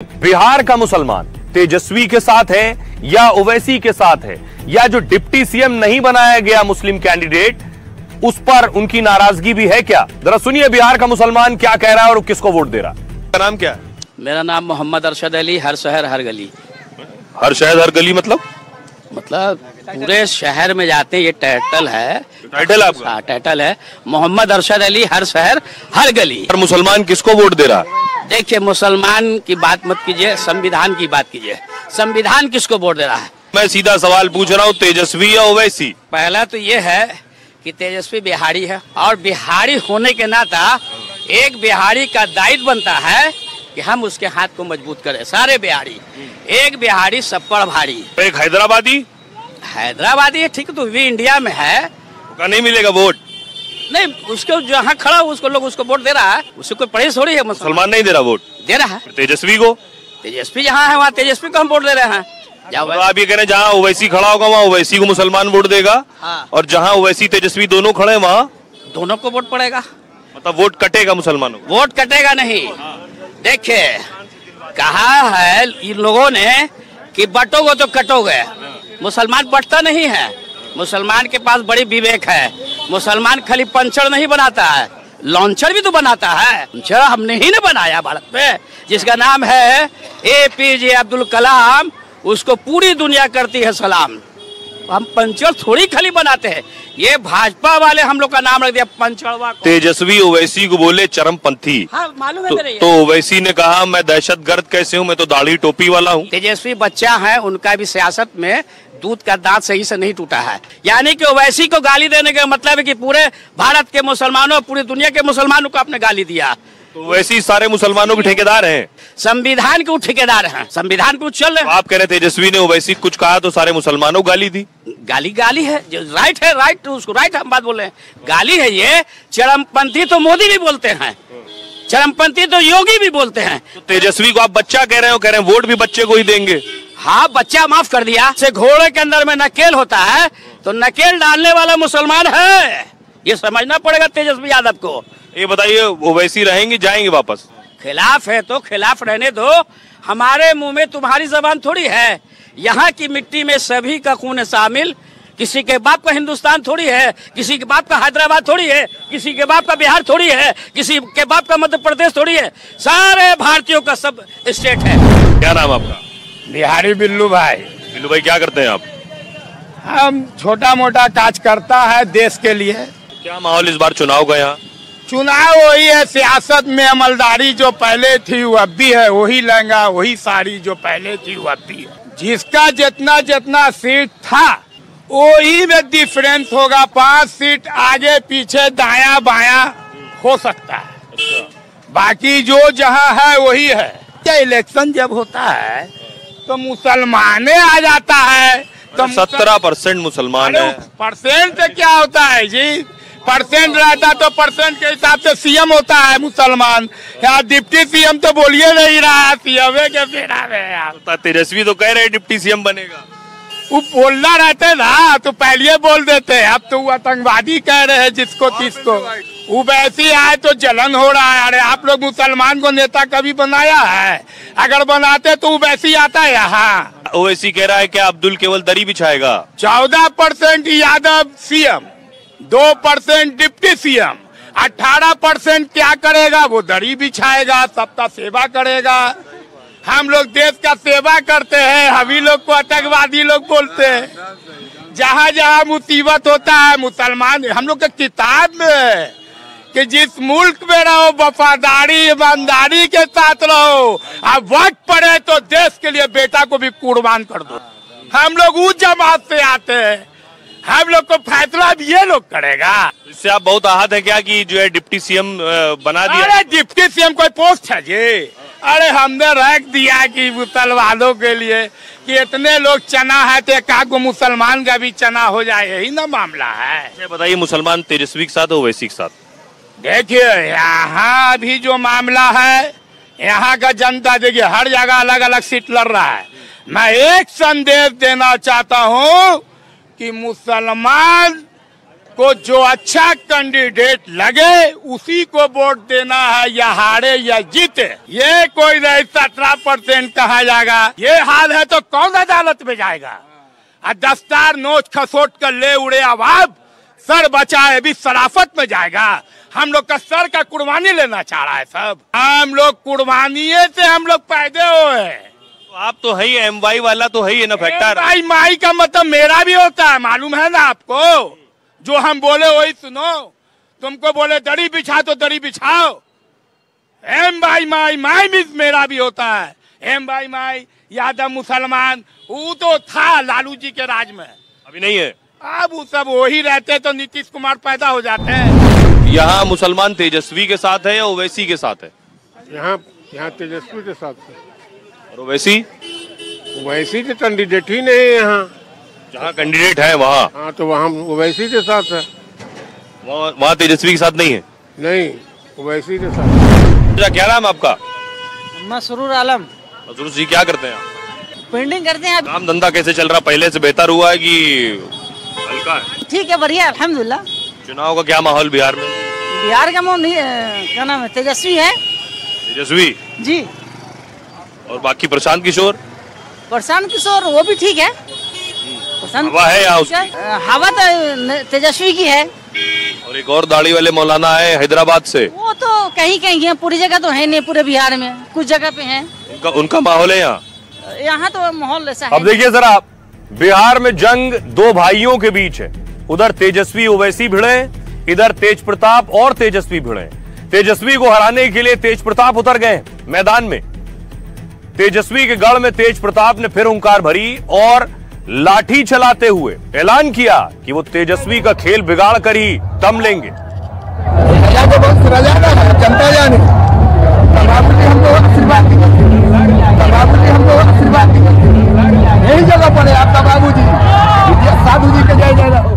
बिहार का मुसलमान तेजस्वी के साथ है या ओवैसी के साथ है, या जो डिप्टी सीएम नहीं बनाया गया मुस्लिम कैंडिडेट उस पर उनकी नाराजगी भी है क्या? जरा सुनिए बिहार का मुसलमान क्या कह रहा है और किसको वोट दे रहा है। आपका नाम क्या है? मेरा नाम मोहम्मद अरशद अली। हर शहर हर गली। हर शहर हर गली मतलब पूरे शहर में जाते हैं, ये टाइटल है। टाइटल आपका? हाँ, टाइटल है मोहम्मद अरशद अली, हर शहर हर गली। हर मुसलमान किसको वोट दे रहा है? देखिए, मुसलमान की बात मत कीजिए, संविधान की बात कीजिए। संविधान किसको वोट दे रहा है? मैं सीधा सवाल पूछ रहा हूँ, तेजस्वी या ओवैसी? पहला तो ये है कि तेजस्वी बिहारी है, और बिहारी होने के नाता एक बिहारी का दायित्व बनता है कि हम उसके हाथ को मजबूत करें। सारे बिहारी, एक बिहारी सब पर भारी। एक हैदराबादी है, ठीक है, तो भी इंडिया में है, का नहीं मिलेगा वोट? नहीं, उसको जहाँ खड़ा उसको लोग उसको वोट दे रहा है, उसको कोई परहेज थोड़ी है। मुसलमान नहीं दे रहा वोट? दे रहा है। तेजस्वी को? तेजस्वी जहाँ है वहाँ तेजस्वी को हम वोट दे रहे हैं। तो आप ये कह रहे हैं जहाँ ओवैसी खड़ा होगा वहाँ ओवैसी को मुसलमान वोट देगा? हाँ। और जहाँ ओवैसी तेजस्वी दोनों खड़े वहाँ दोनों को वोट पड़ेगा। मतलब वोट कटेगा मुसलमानों को? वोट कटेगा नहीं। देखिए, कहा है इन लोगों ने कि बटोगे तो कटोगे। मुसलमान बटता नहीं है। मुसलमान के पास बड़ी विवेक है। मुसलमान खाली पंचर नहीं बनाता है, लॉन्चर भी तो बनाता है। लॉन्चर हमने ही ने बनाया भारत में, जिसका नाम है APJ अब्दुल कलाम। उसको पूरी दुनिया करती है सलाम। हम पंचर थोड़ी खाली बनाते हैं। ये भाजपा वाले हम लोग का नाम रख दिया पंचड़वा को। तेजस्वी ओवैसी को बोले चरमपंथी। हाँ, मालूम है तो ओवैसी ने कहा मैं दहशतगर्द कैसे हूँ, मैं तो दाढ़ी टोपी वाला हूँ। तेजस्वी बच्चा है, उनका भी सियासत में दूध का दांत सही से नहीं टूटा है। यानी कि ओवैसी को गाली देने का मतलब है कि पूरे भारत के मुसलमानों, पूरी दुनिया के मुसलमानों को आपने गाली दिया। तो वैसे सारे मुसलमानों के ठेकेदार हैं। संविधान के ठेकेदार हैं, संविधान को चल रहे हैं। आप कह रहे तेजस्वी ने ओवैसी कुछ कहा तो सारे मुसलमानों को गाली दी? गाली है, जो राइट है, राइट उसको राइट हम बात बोले। गाली है ये। चरमपंथी तो मोदी भी बोलते हैं, चरमपंथी तो योगी भी बोलते हैं। तो तेजस्वी को आप बच्चा कह रहे हो, कह रहे हैं वोट भी बच्चे को ही देंगे। हाँ, बच्चा माफ कर दिया। से घोड़े के अंदर में नकेल होता है तो नकेल डालने वाला मुसलमान है, ये समझना पड़ेगा तेजस्वी यादव को। ये बताइए, ओवैसी रहेंगे जाएंगे वापस? खिलाफ है तो खिलाफ रहने दो। हमारे मुंह में तुम्हारी जबान थोड़ी है। यहाँ की मिट्टी में सभी का खून शामिल। किसी के बाप का हिंदुस्तान थोड़ी है, किसी के बाप का हैदराबाद थोड़ी है, किसी के बाप का बिहार थोड़ी है, किसी के बाप का मध्य प्रदेश थोड़ी है। सारे भारतीयों का सब स्टेट है। क्या नाम आपका? बिहारी बिल्लू भाई। बिल्लू भाई, क्या करते हैं आप? हम छोटा मोटा काज करता है देश के लिए। क्या माहौल इस बार चुनाव का? यहाँ चुनाव वही है, सियासत में अमलदारी जो पहले थी वो अब भी है, वही लहंगा वही साड़ी जो पहले थी वो अब भी है। जिसका जितना जितना सीट था वही में डिफरेंस होगा। 5 सीट आगे पीछे दाया बाया हो सकता है, बाकी जो जहाँ है वही है। इलेक्शन जब होता है तो मुसलमाने आ जाता है, तो 17% मुसलमान है। परसेंट से क्या होता है जी? परसेंट रहता तो परसेंट के हिसाब से सीएम होता है मुसलमान। यहाँ डिप्टी सीएम तो बोलिए नहीं रहा है, सीएम के फेरा में। तेजस्वी तो कह रहे डिप्टी सीएम बनेगा। वो बोलना रहते ना तो पहले बोल देते। अब तो वो आतंकवादी कह रहे हैं जिसको तिसको। वो वैसी आए तो जलन हो रहा है। अरे आप लोग मुसलमान को नेता कभी बनाया है? अगर बनाते तो वो वैसी आता है यहाँ। ओवैसी कह रहा है क्या अब्दुल केवल दरी बिछाएगा? 14% यादव सीएम, 2% डिप्टी सीएम, 18% क्या करेगा? वो दरी बिछाएगा, सबका सेवा करेगा। हम लोग देश का सेवा करते हैं, हम ही लोग को आतंकवादी लोग बोलते हैं। जहाँ जहाँ मुसीबत होता है मुसलमान, हम लोग के किताब में है कि जिस मुल्क में रहो वफादारी ईमानदारी के साथ रहो, अब वक्त पड़े तो देश के लिए बेटा को भी कुर्बान कर दो। हम लोग उस जमात से आते हैं, हम लोग को फैसला भी ये लोग करेगा। इससे आप बहुत आहत है क्या कि जो है डिप्टी सीएम बना दिया? अरे डिप्टी सीएम कोई पोस्ट है जी? अरे हमने रख दिया कि मुसलमानों के लिए कि इतने लोग चना है तो एक आध मुसलमान का भी चना हो जाए, यही ना मामला है। बताइए, मुसलमान तेजस्वी के साथ ओवैसी के साथ? देखिए, यहाँ अभी जो मामला है, यहाँ का जनता देखिए हर जगह अलग अलग सीट लड़ रहा है। मैं एक संदेश देना चाहता हूँ कि मुसलमान आपको जो अच्छा कैंडिडेट लगे उसी को वोट देना है, या हारे या जीते। ये कोई नहीं 17% कहा जाएगा, ये हाल है तो कौन अदालत में जाएगा। दस्तार नोच खसोट कर ले उड़े अवाब, सर बचाए भी शराफत में जाएगा। हम लोग का सर का कुर्बानी लेना चाह रहा है सब। हम लोग कुर्बानी से हम लोग पैदे हुए हैं। आप तो है ही एमवाई वाला, तो है ही ना फैक्टर। भाई माई का मतलब मेरा भी होता है, मालूम है ना आपको। जो हम बोले वही सुनो। तुमको बोले दरी बिछा तो दरी बिछाओ। एम भाई माई माई भी मेरा भी होता है। एम भाई माई यादव मुसलमान वो तो था लालू जी के राज में, अभी नहीं है। अब वो सब वही रहते तो नीतीश कुमार पैदा हो जाते हैं। यहाँ मुसलमान तेजस्वी के साथ है या ओवैसी के साथ है? यहाँ तेजस्वी के साथ है। और ओवैसी ओवैसी के कैंडिडेट ही नहीं है यहाँ। जहाँ कैंडिडेट है वहाँ? हाँ, तो वहाँ ओवैसी के साथ है। वहाँ तेजस्वी के साथ नहीं है? नहीं, ओवैसी के साथ। क्या नाम है आपका? मसरूर आलम। मसरूर जी क्या करते हैं आप? पेंटिंग करते हैं। काम धंधा कैसे चल रहा? पहले से बेहतर हुआ है कि हल्का है? ठीक है, बढ़िया अल्हम्दुलिल्लाह। चुनाव का क्या माहौल बिहार में? बिहार का माहौल क्या नाम है, तेजस्वी है। तेजस्वी जी। और बाकी प्रशांत किशोर? प्रशांत किशोर वो भी ठीक है। हवा है या उसकी? हवा तो तेजस्वी की है। और एक और दाढ़ी वाले मौलाना है हैदराबाद से, वो तो कहीं कहीं है, पूरी जगह तो है नहीं, पूरे बिहार में कुछ जगह पे है। उनका माहौल है यहाँ? यहाँ तो माहौल ऐसा है। अब देखिए जरा, बिहार में जंग दो भाइयों के बीच है। उधर तेजस्वी ओवैसी भिड़े, इधर तेज प्रताप और तेजस्वी भिड़े। तेजस्वी को हराने के लिए तेज प्रताप उतर गए मैदान में। तेजस्वी के गढ़ में तेज प्रताप ने फिर हुंकार भरी और लाठी चलाते हुए ऐलान किया कि वो तेजस्वी का खेल बिगाड़ कर ही दम लेंगे। जनता जाने हमको आशीर्वाद यही जगह पर है आपका बाबूजी, साधु जी के जय जय रहो।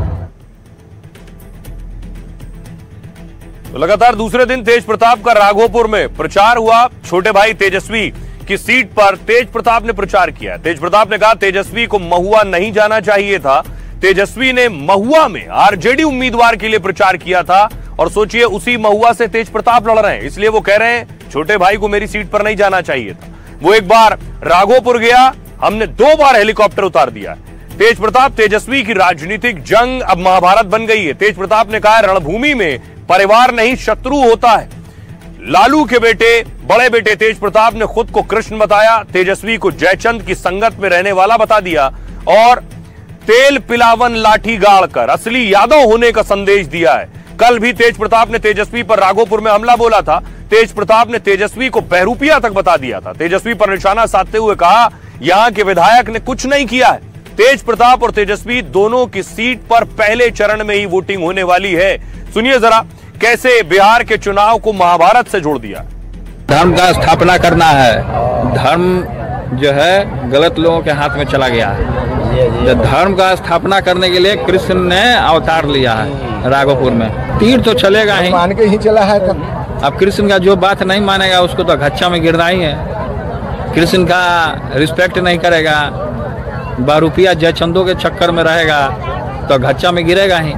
तो लगातार दूसरे दिन तेज प्रताप का राघोपुर में प्रचार हुआ। छोटे भाई तेजस्वी की सीट पर तेज प्रताप ने प्रचार किया। तेज प्रताप ने कहा तेजस्वी को महुआ नहीं जाना चाहिए था। तेजस्वी ने महुआ में आरजेडी उम्मीदवार के लिए प्रचार किया था और सोचिए उसी महुआ से तेज प्रताप लड़ रहे हैं, इसलिए वो कह रहे हैं छोटे भाई को मेरी सीट पर नहीं जाना चाहिए था। वो एक बार राघोपुर गया, हमने 2 बार हेलीकॉप्टर उतार दिया। तेज प्रताप तेजस्वी की राजनीतिक जंग अब महाभारत बन गई है। तेज प्रताप ने कहा रणभूमि में परिवार नहीं शत्रु होता है। लालू के बेटे बड़े बेटे तेज प्रताप ने खुद को कृष्ण बताया, तेजस्वी को जयचंद की संगत में रहने वाला बता दिया और तेल पिलावन लाठी गाड़कर असली यादव होने का संदेश दिया है। कल भी तेज प्रताप ने तेजस्वी पर राघोपुर में हमला बोला था। तेज प्रताप ने तेजस्वी को बहरूपिया तक बता दिया था। तेजस्वी पर निशाना साधते हुए कहा यहां के विधायक ने कुछ नहीं किया है। तेज प्रताप और तेजस्वी दोनों की सीट पर पहले चरण में ही वोटिंग होने वाली है। सुनिए जरा कैसे बिहार के चुनाव को महाभारत से जोड़ दिया। धर्म का स्थापना करना है। धर्म जो है गलत लोगों के हाथ में चला गया है। धर्म का स्थापना करने के लिए कृष्ण ने अवतार लिया है राघोपुर में। तीर तो चलेगा ही, मान के ही चला है। अब कृष्ण का जो बात नहीं मानेगा उसको तो घच्चा में गिरना ही है। कृष्ण का रिस्पेक्ट नहीं करेगा, 12 रुपया जयचंदों के चक्कर में रहेगा तो घच्चा में गिरेगा ही।